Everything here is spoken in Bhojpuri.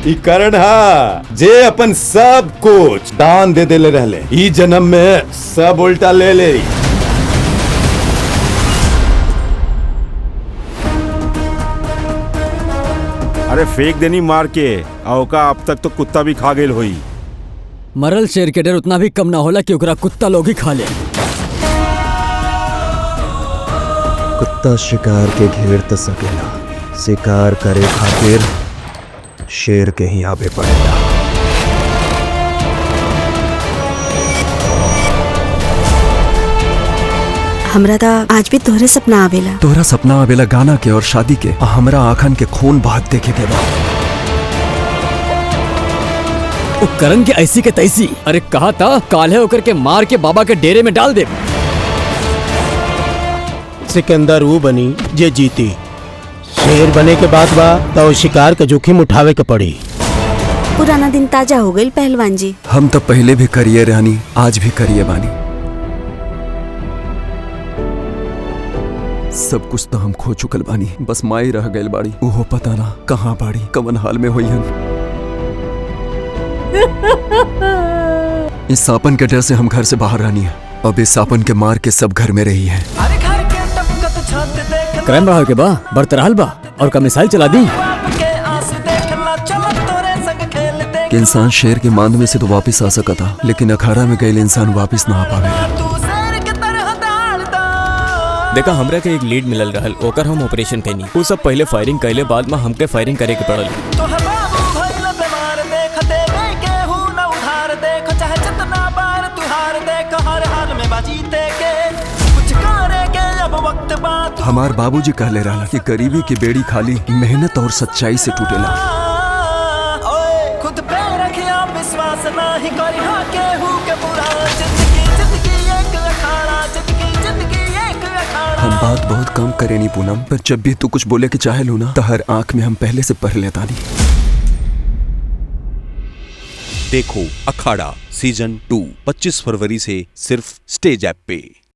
ई करण हा जे अपन सब कुछ दान दे देले रहले, ई जन्म में सब उल्टा ले ले। अरे फेंक देनी मार के, औका अब तक तो कुत्ता भी खा गेल होई। मरल शेर के डर उतना भी कम ना होला कि ओकरा कुत्ता लोग ही खा ले। कुत्ता शिकार के घेर त सकेला, शिकार करे खातिर शेर के ही आवे पड़ेला। हमरा ता आज भी तोहरे सपना आवेला। तोहरा सपना आवेला गाना के और शादी के, हमरा आँखन के खून बहत देखे के बा। करण के ऐसी के तैसी, अरे कहा था काल्हे होकर के मार के बाबा के डेरे में डाल दे। सिकंदर वो बनी जे जीती, शेर बने के बाद बा तो शिकार का जोखिम उठावे के पड़ी। पुराना दिन ताजा हो गई पहलवान जी। हम तो पहले भी करिए रहनी, आज भी करिए बानी। सब कुछ तो हम खो चुकल बानी, बस माई रह गइल बाड़ी। उहो पता ना कहाँ बाड़ी, कवन हाल में होई हन। इस सांपन के डर से हम घर से बाहर रहनी है। अब इस सांपन के मार के सब घर में रही है। क्राइम बढ़ावे के बा, बरतराल बा और का मिसाइल चला दी। कि इंसान शेर के मांद में से तो वापस आ सका था, लेकिन अखाड़ा में गए इंसान वापस ना आ पावे। देखा हमरा के एक लीड मिलल रहल, ओकर हम ऑपरेशन कैनी। वो सब पहले फायरिंग कैले, बाद में हमके फायरिंग करे के पड़ल। हमार बाबूजी कहले रहला कि गरीबी की बेड़ी खाली मेहनत और सच्चाई से टूटेला। खुद पे रखिया विश्वास नहीं करिहा केहू के बुरा। हम बात बहुत कम करे नहीं पूनम, पर जब भी तू कुछ बोले के चाहे लू ना, तो हर आंख में हम पहले से पढ़ लेता नहीं। देखो अखाड़ा सीजन 2 25 फरवरी से सिर्फ स्टेज ऐप पे।